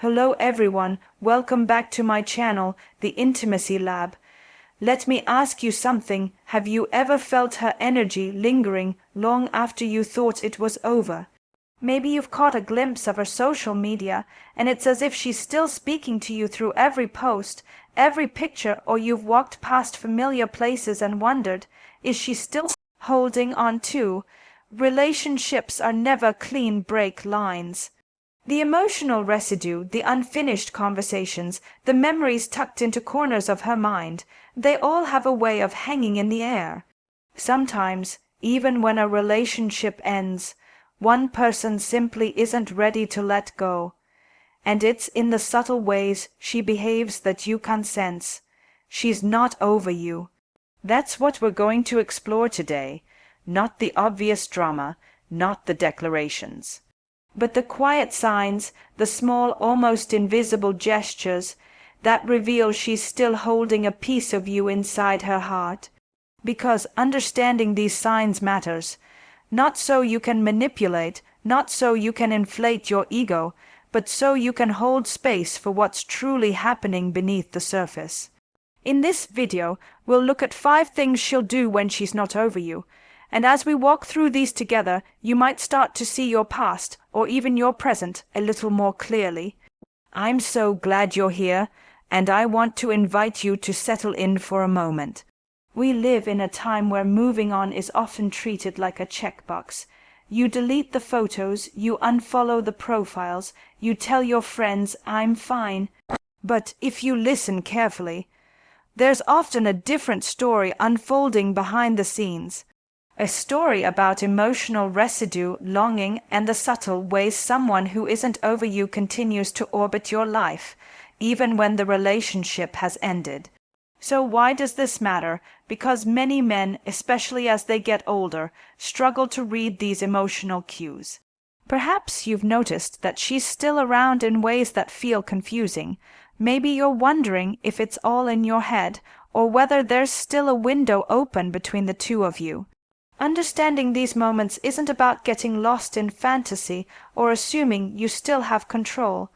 Hello everyone, welcome back to my channel, The Intimacy Lab. Let me ask you something. Have you ever felt her energy lingering long after you thought it was over? Maybe you've caught a glimpse of her social media, and it's as if she's still speaking to you through every post, every picture, or you've walked past familiar places and wondered, is she still holding on to? Relationships are never clean break lines. The emotional residue, the unfinished conversations, the memories tucked into corners of her mind, they all have a way of hanging in the air. Sometimes, even when a relationship ends, one person simply isn't ready to let go. And it's in the subtle ways she behaves that you can sense. She's not over you. That's what we're going to explore today. Not the obvious drama, not the declarations, but the quiet signs, the small, almost invisible gestures that reveal she's still holding a piece of you inside her heart. Because understanding these signs matters, not so you can manipulate, not so you can inflate your ego, but so you can hold space for what's truly happening beneath the surface. In this video, we'll look at 5 things she'll do when she's not over you. And as we walk through these together, you might start to see your past, or even your present, a little more clearly. I'm so glad you're here, and I want to invite you to settle in for a moment. We live in a time where moving on is often treated like a checkbox. You delete the photos, you unfollow the profiles, you tell your friends, I'm fine. But if you listen carefully, there's often a different story unfolding behind the scenes. A story about emotional residue, longing, and the subtle ways someone who isn't over you continues to orbit your life, even when the relationship has ended. So why does this matter? Because many men, especially as they get older, struggle to read these emotional cues. Perhaps you've noticed that she's still around in ways that feel confusing. Maybe you're wondering if it's all in your head, or whether there's still a window open between the two of you. Understanding these moments isn't about getting lost in fantasy or assuming you still have control.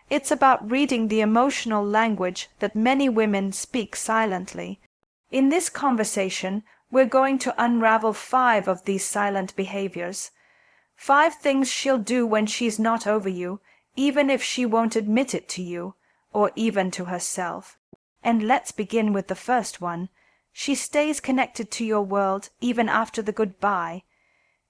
It's about reading the emotional language that many women speak silently. In this conversation, we're going to unravel 5 of these silent behaviors. 5 things she'll do when she's not over you, even if she won't admit it to you, or even to herself. And let's begin with the first one. She stays connected to your world even after the goodbye.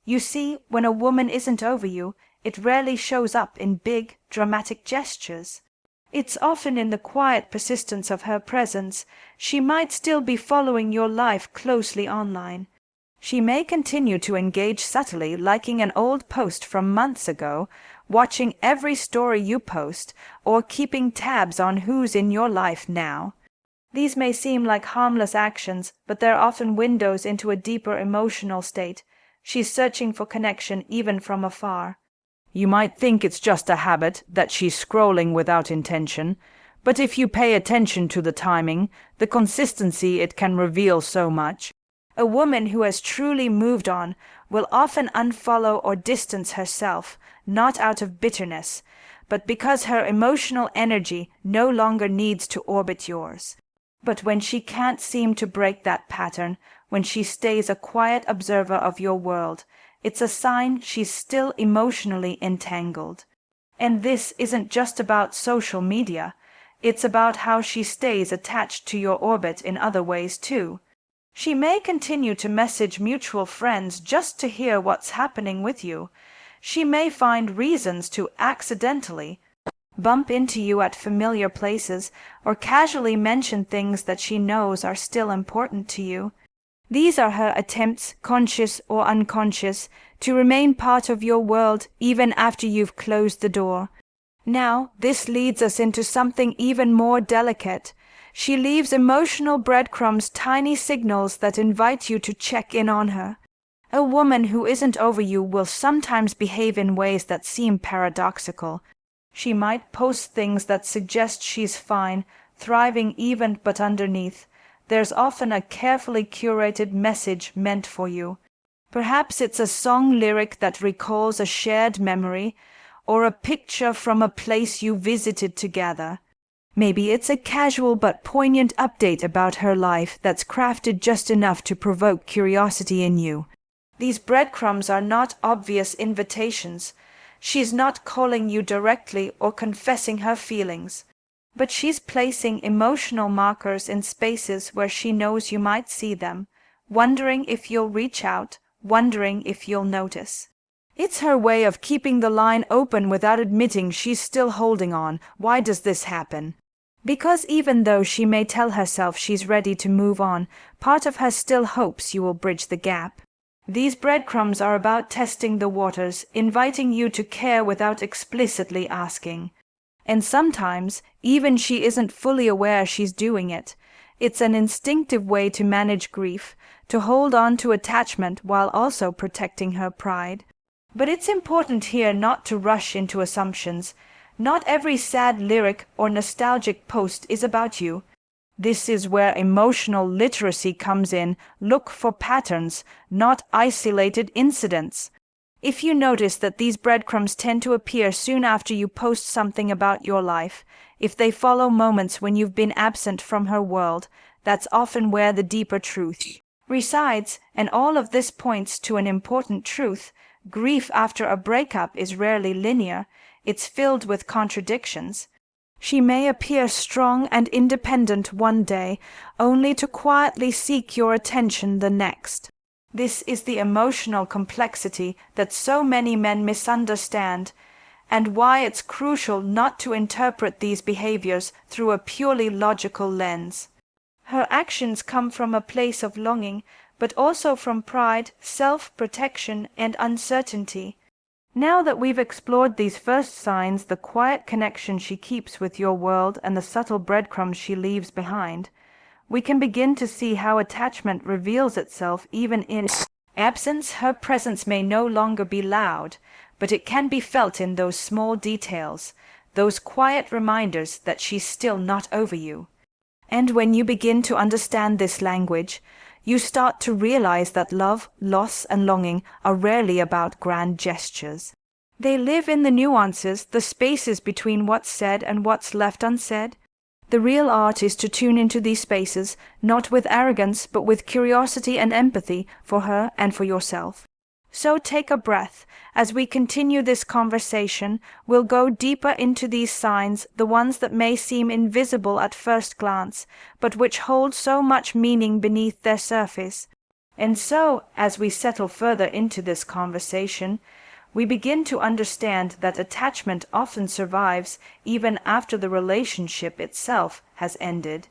You see, when a woman isn't over you, it rarely shows up in big, dramatic gestures. It's often in the quiet persistence of her presence. She might still be following your life closely online. She may continue to engage subtly, liking an old post from months ago, watching every story you post, or keeping tabs on who's in your life now. These may seem like harmless actions, but they're often windows into a deeper emotional state. She's searching for connection even from afar. You might think it's just a habit, that she's scrolling without intention, but if you pay attention to the timing, the consistency, it can reveal so much. A woman who has truly moved on will often unfollow or distance herself, not out of bitterness, but because her emotional energy no longer needs to orbit yours. But when she can't seem to break that pattern, when she stays a quiet observer of your world, it's a sign she's still emotionally entangled. And this isn't just about social media. It's about how she stays attached to your orbit in other ways too. She may continue to message mutual friends just to hear what's happening with you. She may find reasons to accidentally bump into you at familiar places, or casually mention things that she knows are still important to you. These are her attempts, conscious or unconscious, to remain part of your world even after you've closed the door. Now, this leads us into something even more delicate. She leaves emotional breadcrumbs, tiny signals that invite you to check in on her. A woman who isn't over you will sometimes behave in ways that seem paradoxical. She might post things that suggest she's fine, thriving even, but underneath, there's often a carefully curated message meant for you. Perhaps it's a song lyric that recalls a shared memory, or a picture from a place you visited together. Maybe it's a casual but poignant update about her life that's crafted just enough to provoke curiosity in you. These breadcrumbs are not obvious invitations. She's not calling you directly or confessing her feelings, but she's placing emotional markers in spaces where she knows you might see them, wondering if you'll reach out, wondering if you'll notice. It's her way of keeping the line open without admitting she's still holding on. Why does this happen? Because even though she may tell herself she's ready to move on, part of her still hopes you will bridge the gap. These breadcrumbs are about testing the waters, inviting you to care without explicitly asking. And sometimes, even she isn't fully aware she's doing it. It's an instinctive way to manage grief, to hold on to attachment while also protecting her pride. But it's important here not to rush into assumptions. Not every sad lyric or nostalgic post is about you. This is where emotional literacy comes in. Look for patterns, not isolated incidents. If you notice that these breadcrumbs tend to appear soon after you post something about your life, if they follow moments when you've been absent from her world, that's often where the deeper truth resides, and all of this points to an important truth. Grief after a breakup is rarely linear. It's filled with contradictions. She may appear strong and independent one day, only to quietly seek your attention the next. This is the emotional complexity that so many men misunderstand, and why it's crucial not to interpret these behaviors through a purely logical lens. Her actions come from a place of longing, but also from pride, self-protection, and uncertainty. Now that we've explored these first signs, the quiet connection she keeps with your world and the subtle breadcrumbs she leaves behind, we can begin to see how attachment reveals itself even in absence. Her presence may no longer be loud, but it can be felt in those small details, those quiet reminders that she's still not over you. And when you begin to understand this language, you start to realize that love, loss, and longing are rarely about grand gestures. They live in the nuances, the spaces between what's said and what's left unsaid. The real art is to tune into these spaces, not with arrogance, but with curiosity and empathy for her and for yourself. So take a breath. As we continue this conversation, we'll go deeper into these signs, the ones that may seem invisible at first glance, but which hold so much meaning beneath their surface. And so, as we settle further into this conversation, we begin to understand that attachment often survives even after the relationship itself has ended.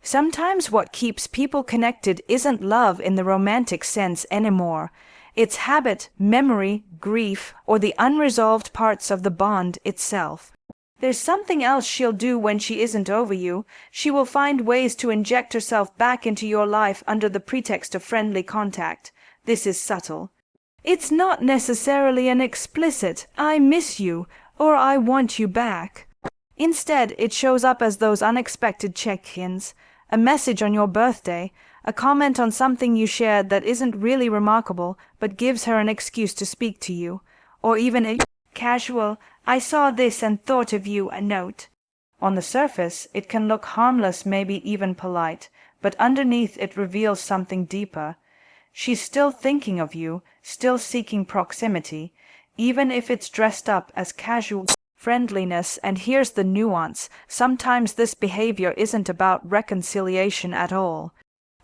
Sometimes what keeps people connected isn't love in the romantic sense anymore. It's habit, memory, grief, or the unresolved parts of the bond itself. There's something else she'll do when she isn't over you. She will find ways to inject herself back into your life under the pretext of friendly contact. This is subtle. It's not necessarily an explicit, "I miss you," or "I want you back." Instead, it shows up as those unexpected check-ins, a message on your birthday, a comment on something you shared that isn't really remarkable but gives her an excuse to speak to you, or even a casual, "I saw this and thought of you" a note. On the surface, it can look harmless, maybe even polite, but underneath it reveals something deeper. She's still thinking of you, still seeking proximity, even if it's dressed up as casual friendliness. And here's the nuance: sometimes this behavior isn't about reconciliation at all.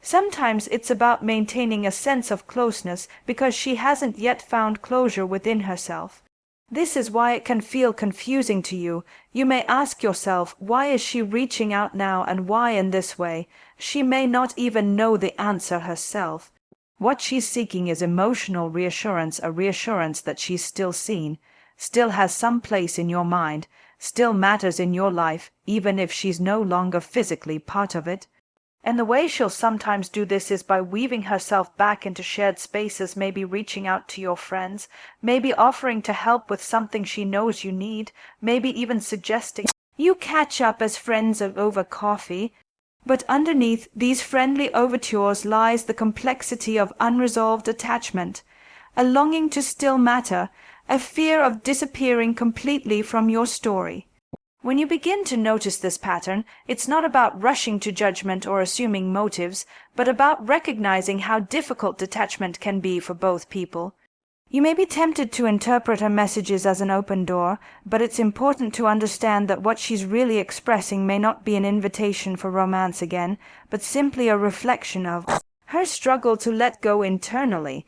Sometimes it's about maintaining a sense of closeness because she hasn't yet found closure within herself. This is why it can feel confusing to you. You may ask yourself, why is she reaching out now, and why in this way? She may not even know the answer herself. What she's seeking is emotional reassurance, a reassurance that she's still seen, still has some place in your mind, still matters in your life, even if she's no longer physically part of it. And the way she'll sometimes do this is by weaving herself back into shared spaces, maybe reaching out to your friends, maybe offering to help with something she knows you need, maybe even suggesting you catch up as friends over coffee. But underneath these friendly overtures lies the complexity of unresolved attachment, a longing to still matter, a fear of disappearing completely from your story. When you begin to notice this pattern, it's not about rushing to judgment or assuming motives, but about recognizing how difficult detachment can be for both people. You may be tempted to interpret her messages as an open door, but it's important to understand that what she's really expressing may not be an invitation for romance again, but simply a reflection of her struggle to let go internally.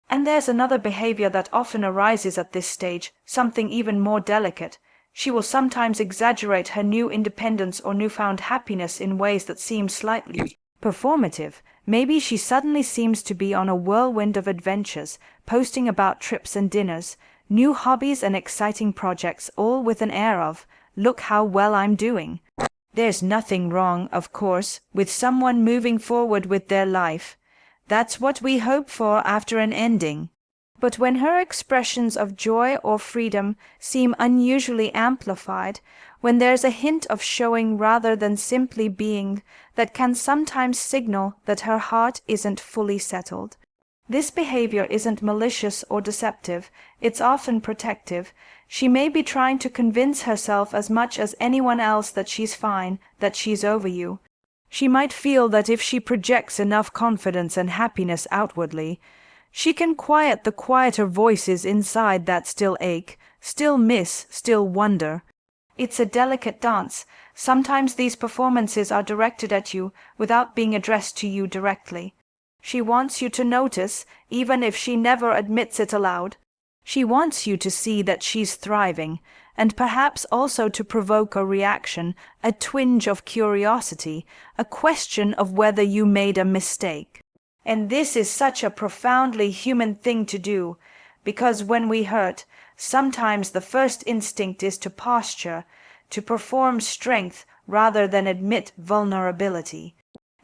And there's another behavior that often arises at this stage, something even more delicate. She will sometimes exaggerate her new independence or newfound happiness in ways that seem slightly performative. Maybe she suddenly seems to be on a whirlwind of adventures, posting about trips and dinners, new hobbies and exciting projects, all with an air of, "Look how well I'm doing." There's nothing wrong, of course, with someone moving forward with their life. That's what we hope for after an ending. But when her expressions of joy or freedom seem unusually amplified, when there's a hint of showing rather than simply being, that can sometimes signal that her heart isn't fully settled. This behavior isn't malicious or deceptive, it's often protective. She may be trying to convince herself as much as anyone else that she's fine, that she's over you. She might feel that if she projects enough confidence and happiness outwardly, she can quiet the quieter voices inside that still ache, still miss, still wonder. It's a delicate dance. Sometimes these performances are directed at you without being addressed to you directly. She wants you to notice, even if she never admits it aloud. She wants you to see that she's thriving, and perhaps also to provoke a reaction, a twinge of curiosity, a question of whether you made a mistake. And this is such a profoundly human thing to do, because when we hurt, sometimes the first instinct is to posture, to perform strength rather than admit vulnerability.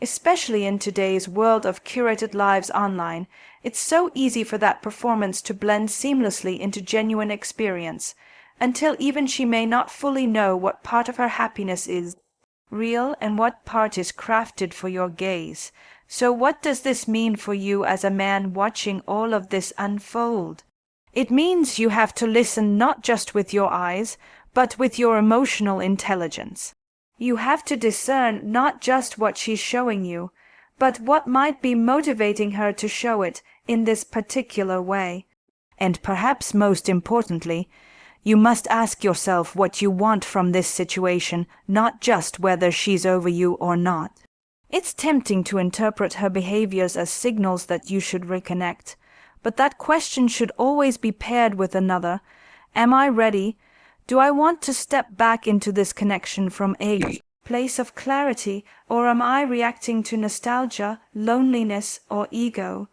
Especially in today's world of curated lives online, it's so easy for that performance to blend seamlessly into genuine experience, until even she may not fully know what part of her happiness is real and what part is crafted for your gaze. So what does this mean for you as a man watching all of this unfold? It means you have to listen not just with your eyes, but with your emotional intelligence. You have to discern not just what she's showing you, but what might be motivating her to show it in this particular way. And perhaps most importantly, you must ask yourself what you want from this situation, not just whether she's over you or not. It's tempting to interpret her behaviors as signals that you should reconnect, but that question should always be paired with another. Am I ready? Do I want to step back into this connection from a place of clarity, or am I reacting to nostalgia, loneliness, or ego?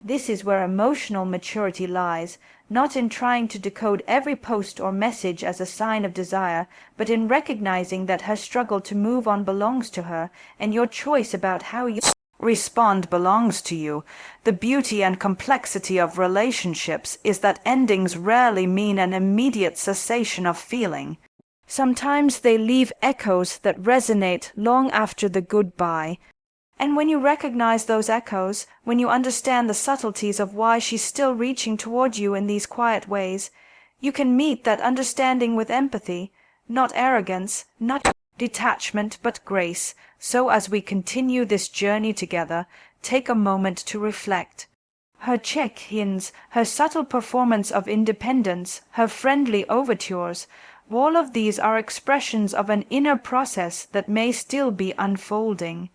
This is where emotional maturity lies, not in trying to decode every post or message as a sign of desire, but in recognizing that her struggle to move on belongs to her, and your choice about how you respond belongs to you. The beauty and complexity of relationships is that endings rarely mean an immediate cessation of feeling. Sometimes they leave echoes that resonate long after the goodbye. And when you recognize those echoes, when you understand the subtleties of why she's still reaching toward you in these quiet ways, you can meet that understanding with empathy, not arrogance, not detachment, but grace. So as we continue this journey together, take a moment to reflect. Her check-ins, her subtle performance of independence, her friendly overtures, all of these are expressions of an inner process that may still be unfolding.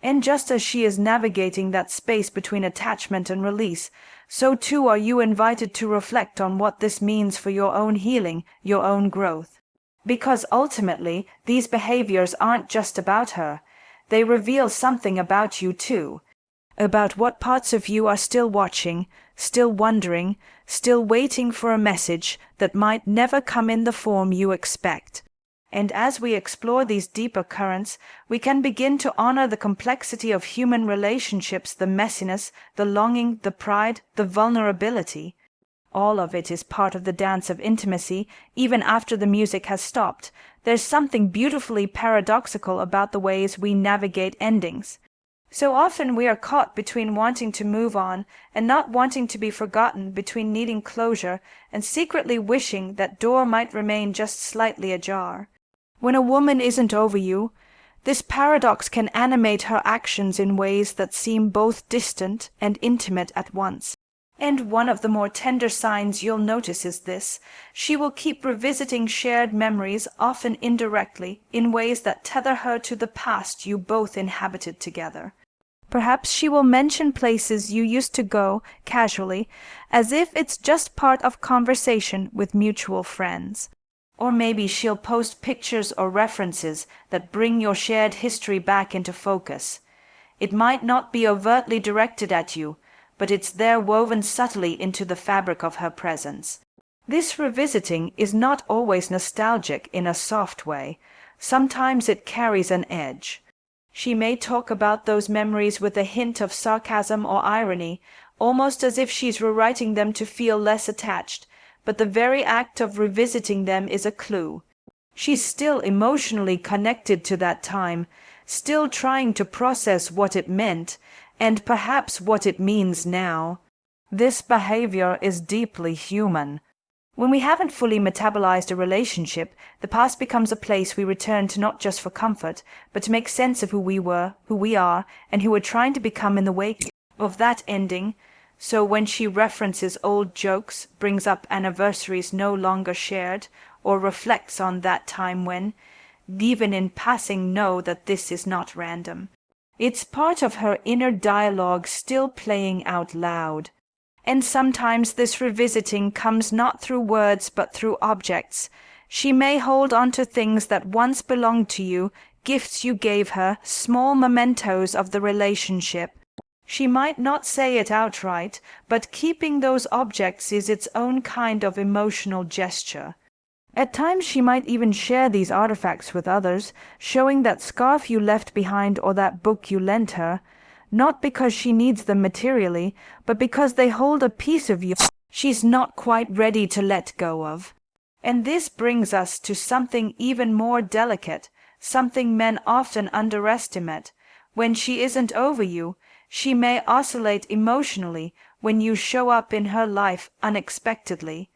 And just as she is navigating that space between attachment and release, so too are you invited to reflect on what this means for your own healing, your own growth. Because ultimately, these behaviors aren't just about her. They reveal something about you too, about what parts of you are still watching, still wondering, still waiting for a message that might never come in the form you expect. And as we explore these deeper currents, we can begin to honor the complexity of human relationships, the messiness, the longing, the pride, the vulnerability. All of it is part of the dance of intimacy, even after the music has stopped. There's something beautifully paradoxical about the ways we navigate endings. So often we are caught between wanting to move on and not wanting to be forgotten, between needing closure and secretly wishing that door might remain just slightly ajar. When a woman isn't over you, this paradox can animate her actions in ways that seem both distant and intimate at once. And one of the more tender signs you'll notice is this: she will keep revisiting shared memories, often indirectly, in ways that tether her to the past you both inhabited together. Perhaps she will mention places you used to go, casually, as if it's just part of conversation with mutual friends. Or maybe she'll post pictures or references that bring your shared history back into focus. It might not be overtly directed at you, but it's there woven subtly into the fabric of her presence. This revisiting is not always nostalgic in a soft way. Sometimes it carries an edge. She may talk about those memories with a hint of sarcasm or irony, almost as if she's rewriting them to feel less attached, but the very act of revisiting them is a clue. She's still emotionally connected to that time, still trying to process what it meant, and perhaps what it means now. This behavior is deeply human. When we haven't fully metabolized a relationship, the past becomes a place we return to not just for comfort, but to make sense of who we were, who we are, and who we're trying to become in the wake of that ending. So when she references old jokes, brings up anniversaries no longer shared, or reflects on that time when, even in passing, know that this is not random. It's part of her inner dialogue still playing out loud. And sometimes this revisiting comes not through words but through objects. She may hold on to things that once belonged to you, gifts you gave her, small mementos of the relationship. She might not say it outright, but keeping those objects is its own kind of emotional gesture. At times she might even share these artifacts with others, showing that scarf you left behind or that book you lent her, not because she needs them materially, but because they hold a piece of you she's not quite ready to let go of. And this brings us to something even more delicate, something men often underestimate. When she isn't over you, she may oscillate emotionally when you show up in her life unexpectedly.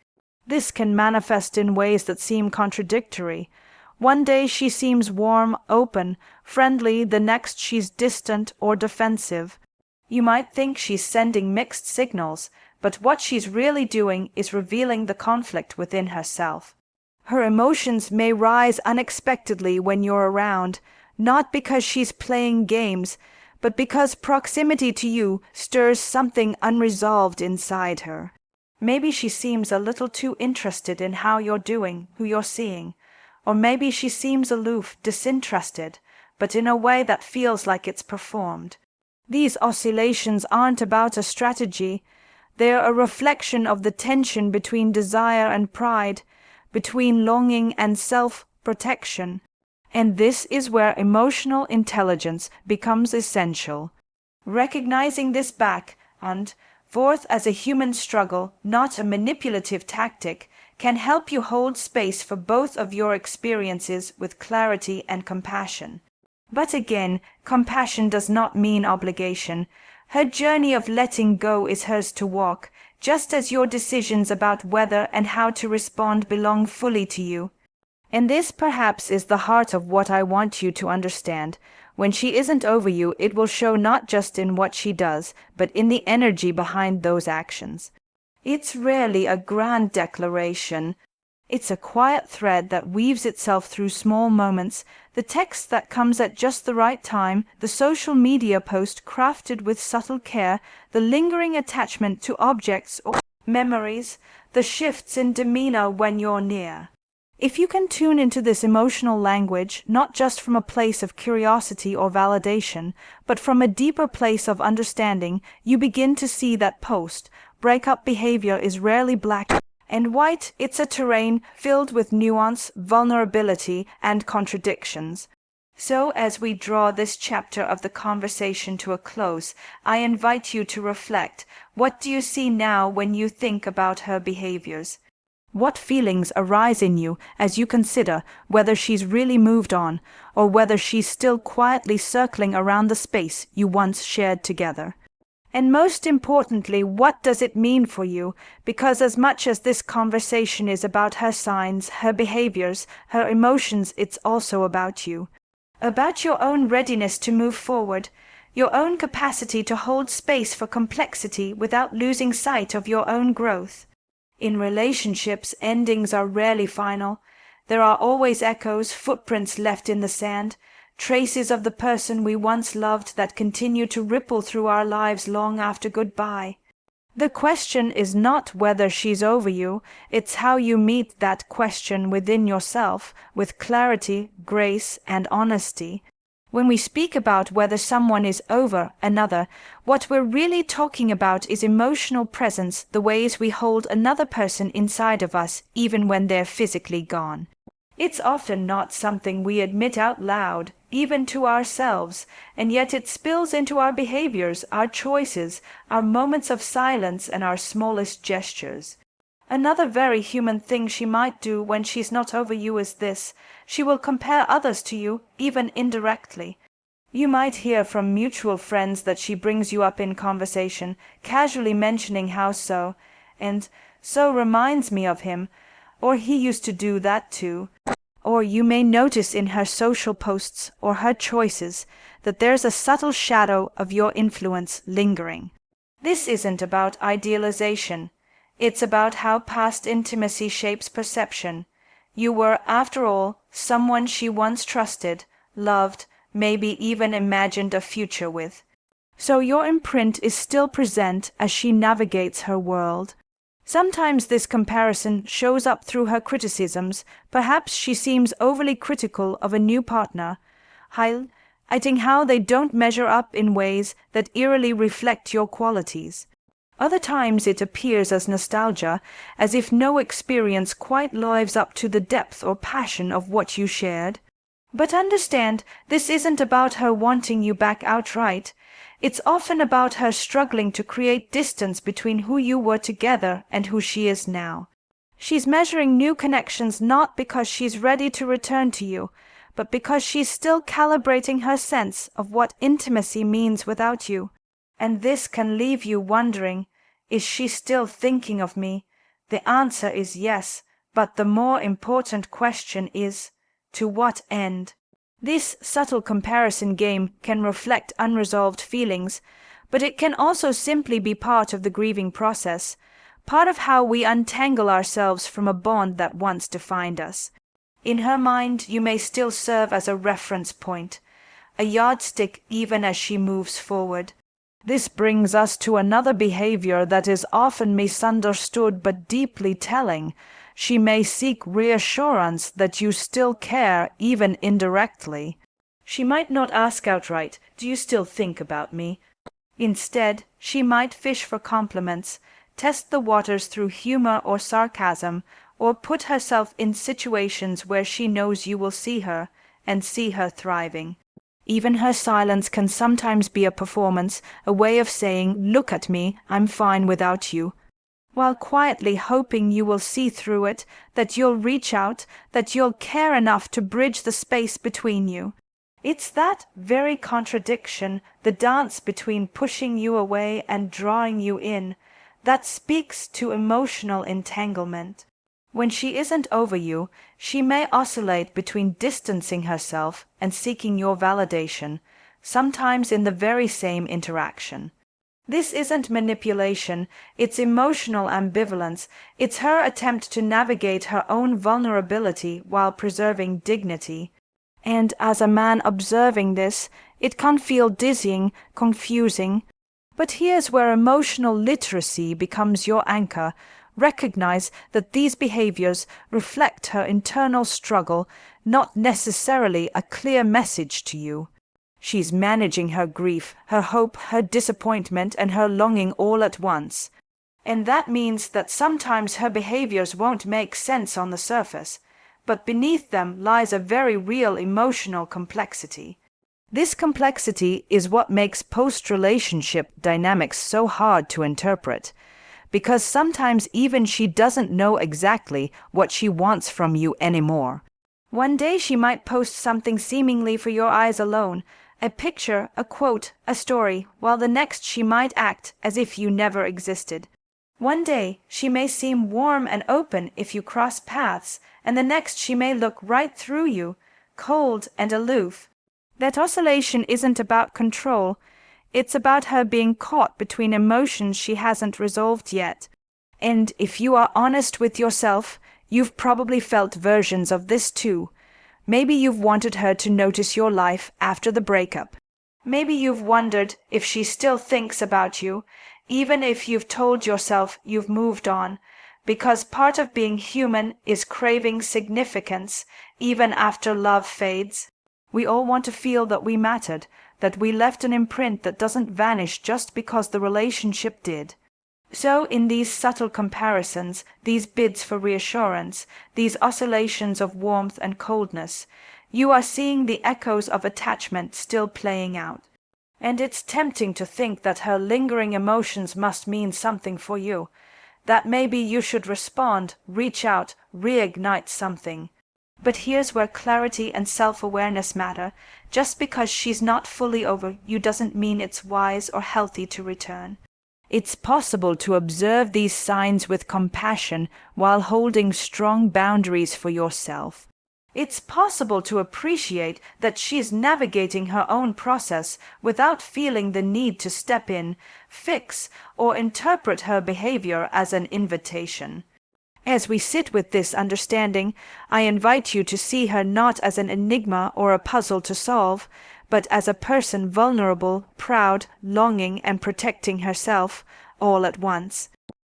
This can manifest in ways that seem contradictory. One day she seems warm, open, friendly, the next she's distant or defensive. You might think she's sending mixed signals, but what she's really doing is revealing the conflict within herself. Her emotions may rise unexpectedly when you're around, not because she's playing games, but because proximity to you stirs something unresolved inside her. Maybe she seems a little too interested in how you're doing, who you're seeing. Or maybe she seems aloof, disinterested, but in a way that feels like it's performed. These oscillations aren't about a strategy. They're a reflection of the tension between desire and pride, between longing and self-protection. And this is where emotional intelligence becomes essential. Recognizing this back and forth as a human struggle, not a manipulative tactic, can help you hold space for both of your experiences with clarity and compassion. But again, compassion does not mean obligation. Her journey of letting go is hers to walk, just as your decisions about whether and how to respond belong fully to you. And this perhaps is the heart of what I want you to understand. When she isn't over you, it will show not just in what she does, but in the energy behind those actions. It's rarely a grand declaration. It's a quiet thread that weaves itself through small moments, the text that comes at just the right time, the social media post crafted with subtle care, the lingering attachment to objects or memories, the shifts in demeanor when you're near. If you can tune into this emotional language, not just from a place of curiosity or validation, but from a deeper place of understanding, you begin to see that post-breakup behavior is rarely black and white. It's a terrain filled with nuance, vulnerability, and contradictions. So as we draw this chapter of the conversation to a close, I invite you to reflect. What do you see now when you think about her behaviors? What feelings arise in you as you consider whether she's really moved on, or whether she's still quietly circling around the space you once shared together? And most importantly, what does it mean for you? Because as much as this conversation is about her signs, her behaviors, her emotions, it's also about you. About your own readiness to move forward, your own capacity to hold space for complexity without losing sight of your own growth. In relationships, endings are rarely final. There are always echoes, footprints left in the sand, traces of the person we once loved that continue to ripple through our lives long after goodbye. The question is not whether she's over you, it's how you meet that question within yourself, with clarity, grace, and honesty. When we speak about whether someone is over another, what we're really talking about is emotional presence, the ways we hold another person inside of us even when they're physically gone. It's often not something we admit out loud, even to ourselves, and yet it spills into our behaviors, our choices, our moments of silence, and our smallest gestures. Another very human thing she might do when she's not over you is this: she will compare others to you, even indirectly. You might hear from mutual friends that she brings you up in conversation, casually mentioning how so, and so reminds me of him, or he used to do that too. Or you may notice in her social posts or her choices that there's a subtle shadow of your influence lingering. This isn't about idealization. It's about how past intimacy shapes perception. You were, after all, someone she once trusted, loved, maybe even imagined a future with. So your imprint is still present as she navigates her world. Sometimes this comparison shows up through her criticisms. Perhaps she seems overly critical of a new partner, highlighting how they don't measure up in ways that eerily reflect your qualities. Other times it appears as nostalgia, as if no experience quite lives up to the depth or passion of what you shared. But understand, this isn't about her wanting you back outright. It's often about her struggling to create distance between who you were together and who she is now. She's measuring new connections not because she's ready to return to you, but because she's still calibrating her sense of what intimacy means without you. And this can leave you wondering, is she still thinking of me? The answer is yes, but the more important question is, to what end? This subtle comparison game can reflect unresolved feelings, but it can also simply be part of the grieving process, part of how we untangle ourselves from a bond that once defined us. In her mind, you may still serve as a reference point, a yardstick even as she moves forward. This brings us to another behavior that is often misunderstood but deeply telling. She may seek reassurance that you still care, even indirectly. She might not ask outright, "Do you still think about me?" Instead, she might fish for compliments, test the waters through humor or sarcasm, or put herself in situations where she knows you will see her, and see her thriving. Even her silence can sometimes be a performance, a way of saying, "Look at me, I'm fine without you," while quietly hoping you will see through it, that you'll reach out, that you'll care enough to bridge the space between you. It's that very contradiction, the dance between pushing you away and drawing you in, that speaks to emotional entanglement. When she isn't over you, she may oscillate between distancing herself and seeking your validation, sometimes in the very same interaction. This isn't manipulation, it's emotional ambivalence. It's her attempt to navigate her own vulnerability while preserving dignity. And as a man observing this, it can feel dizzying, confusing. But here's where emotional literacy becomes your anchor. Recognize that these behaviors reflect her internal struggle, not necessarily a clear message to you. She's managing her grief, her hope, her disappointment, and her longing all at once. And that means that sometimes her behaviors won't make sense on the surface, but beneath them lies a very real emotional complexity. This complexity is what makes post-relationship dynamics so hard to interpret, because sometimes even she doesn't know exactly what she wants from you anymore. One day she might post something seemingly for your eyes alone, a picture, a quote, a story, while the next she might act as if you never existed. One day she may seem warm and open if you cross paths, and the next she may look right through you, cold and aloof. That oscillation isn't about control. It's about her being caught between emotions she hasn't resolved yet. And if you are honest with yourself, you've probably felt versions of this too. Maybe you've wanted her to notice your life after the breakup. Maybe you've wondered if she still thinks about you, even if you've told yourself you've moved on, because part of being human is craving significance even after love fades. We all want to feel that we mattered, that we left an imprint that doesn't vanish just because the relationship did. So in these subtle comparisons, these bids for reassurance, these oscillations of warmth and coldness, you are seeing the echoes of attachment still playing out. And it's tempting to think that her lingering emotions must mean something for you, that maybe you should respond, reach out, reignite something. But here's where clarity and self-awareness matter. Just because she's not fully over you doesn't mean it's wise or healthy to return. It's possible to observe these signs with compassion while holding strong boundaries for yourself. It's possible to appreciate that she's navigating her own process without feeling the need to step in, fix, or interpret her behavior as an invitation. As we sit with this understanding, I invite you to see her not as an enigma or a puzzle to solve, but as a person vulnerable, proud, longing, and protecting herself, all at once.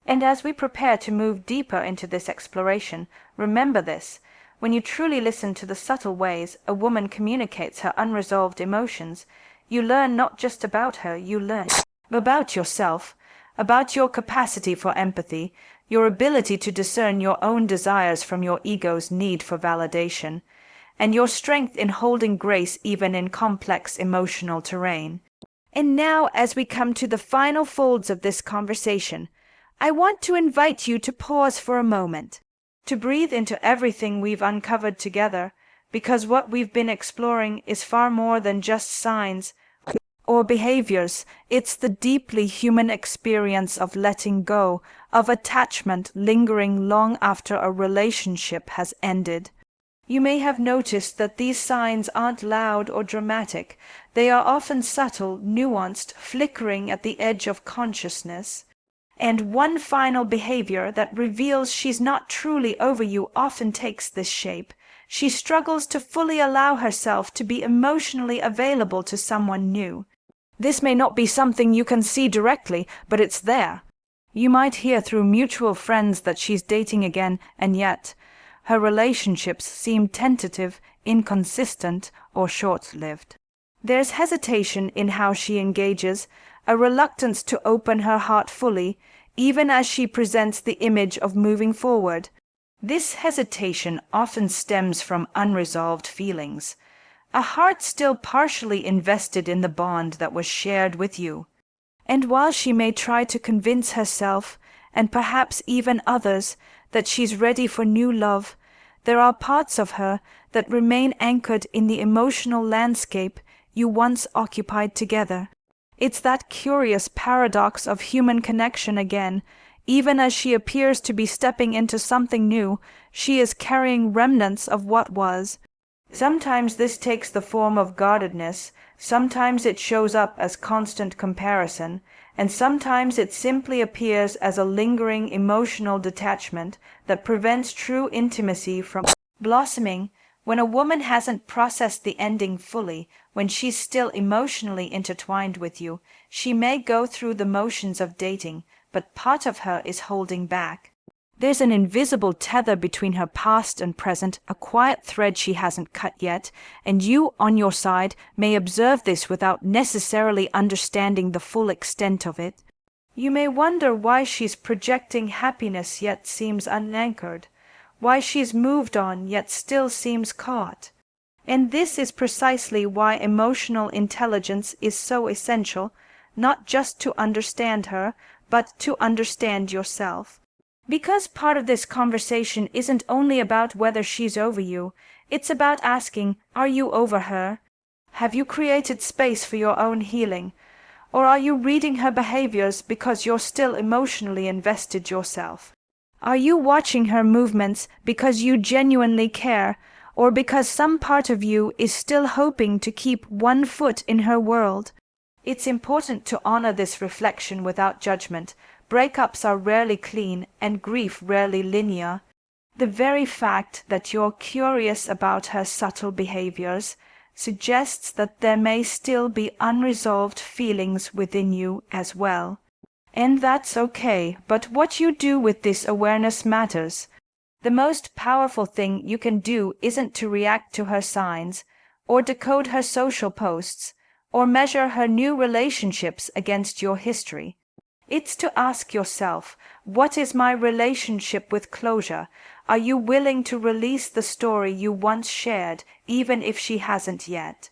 And as we prepare to move deeper into this exploration, remember this. When you truly listen to the subtle ways a woman communicates her unresolved emotions, you learn not just about her, you learn about yourself, about your capacity for empathy, your ability to discern your own desires from your ego's need for validation, and your strength in holding grace even in complex emotional terrain. And now, as we come to the final folds of this conversation, I want to invite you to pause for a moment, to breathe into everything we've uncovered together, because what we've been exploring is far more than just signs or behaviors. It's the deeply human experience of letting go, of attachment lingering long after a relationship has ended. You may have noticed that these signs aren't loud or dramatic. They are often subtle, nuanced, flickering at the edge of consciousness. And one final behavior that reveals she's not truly over you often takes this shape. She struggles to fully allow herself to be emotionally available to someone new. This may not be something you can see directly, but it's there. You might hear through mutual friends that she's dating again, and yet her relationships seem tentative, inconsistent, or short-lived. There's hesitation in how she engages, a reluctance to open her heart fully, even as she presents the image of moving forward. This hesitation often stems from unresolved feelings, a heart still partially invested in the bond that was shared with you. And while she may try to convince herself, and perhaps even others, that she's ready for new love, there are parts of her that remain anchored in the emotional landscape you once occupied together. It's that curious paradox of human connection again. Even as she appears to be stepping into something new, she is carrying remnants of what was. Sometimes this takes the form of guardedness, sometimes it shows up as constant comparison, and sometimes it simply appears as a lingering emotional detachment that prevents true intimacy from blossoming. When a woman hasn't processed the ending fully, when she's still emotionally intertwined with you, she may go through the motions of dating, but part of her is holding back. There's an invisible tether between her past and present, a quiet thread she hasn't cut yet, and you, on your side, may observe this without necessarily understanding the full extent of it. You may wonder why she's projecting happiness yet seems unanchored, why she's moved on yet still seems caught. And this is precisely why emotional intelligence is so essential, not just to understand her, but to understand yourself. Because part of this conversation isn't only about whether she's over you, it's about asking, are you over her? Have you created space for your own healing? Or are you reading her behaviors because you're still emotionally invested yourself? Are you watching her movements because you genuinely care, or because some part of you is still hoping to keep one foot in her world? It's important to honor this reflection without judgment. Breakups are rarely clean and grief rarely linear. The very fact that you're curious about her subtle behaviors suggests that there may still be unresolved feelings within you as well. And that's okay, but what you do with this awareness matters. The most powerful thing you can do isn't to react to her signs, or decode her social posts, or measure her new relationships against your history. It's to ask yourself, what is my relationship with closure? Are you willing to release the story you once shared, even if she hasn't yet?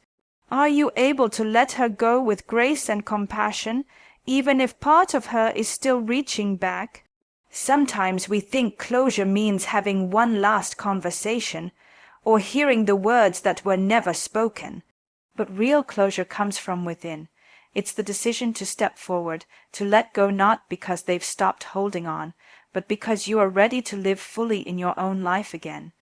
Are you able to let her go with grace and compassion, even if part of her is still reaching back? Sometimes we think closure means having one last conversation, or hearing the words that were never spoken. But real closure comes from within. It's the decision to step forward, to let go, not because they've stopped holding on, but because you are ready to live fully in your own life again.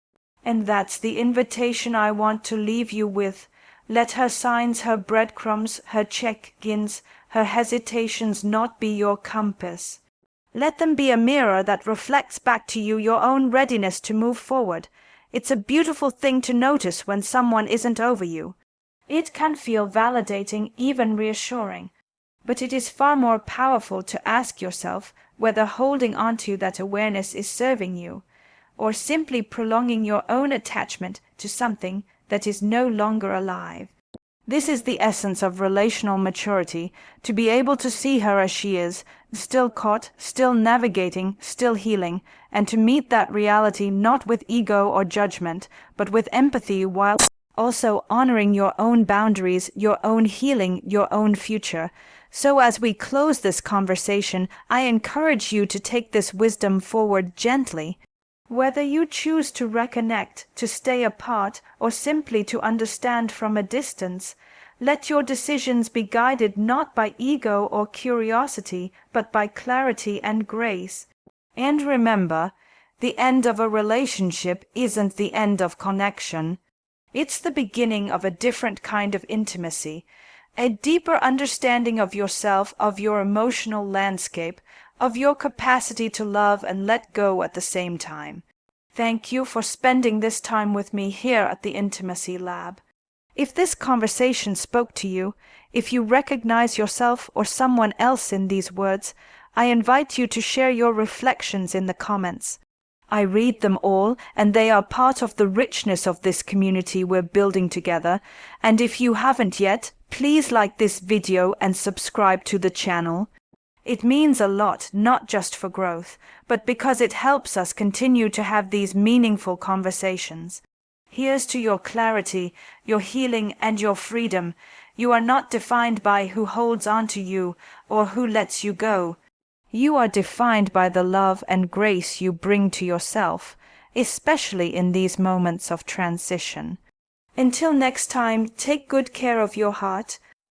And that's the invitation I want to leave you with. Let her signs, her breadcrumbs, her check-ins, her hesitations not be your compass. Let them be a mirror that reflects back to you your own readiness to move forward. It's a beautiful thing to notice when someone isn't over you. It can feel validating, even reassuring. But it is far more powerful to ask yourself whether holding on to that awareness is serving you, or simply prolonging your own attachment to something that is no longer alive. This is the essence of relational maturity, to be able to see her as she is, still caught, still navigating, still healing, and to meet that reality not with ego or judgment, but with empathy, while also honoring your own boundaries, your own healing, your own future. So as we close this conversation, I encourage you to take this wisdom forward gently. Whether you choose to reconnect, to stay apart, or simply to understand from a distance, let your decisions be guided not by ego or curiosity, but by clarity and grace. And remember, the end of a relationship isn't the end of connection. It's the beginning of a different kind of intimacy, a deeper understanding of yourself, of your emotional landscape, of your capacity to love and let go at the same time. Thank you for spending this time with me here at the Intimacy Lab. If this conversation spoke to you, if you recognize yourself or someone else in these words, I invite you to share your reflections in the comments. I read them all, and they are part of the richness of this community we're building together. And if you haven't yet, please like this video and subscribe to the channel. It means a lot, not just for growth, but because it helps us continue to have these meaningful conversations. Here's to your clarity, your healing, and your freedom. You are not defined by who holds on to you or who lets you go. You are defined by the love and grace you bring to yourself, especially in these moments of transition. Until next time, take good care of your heart,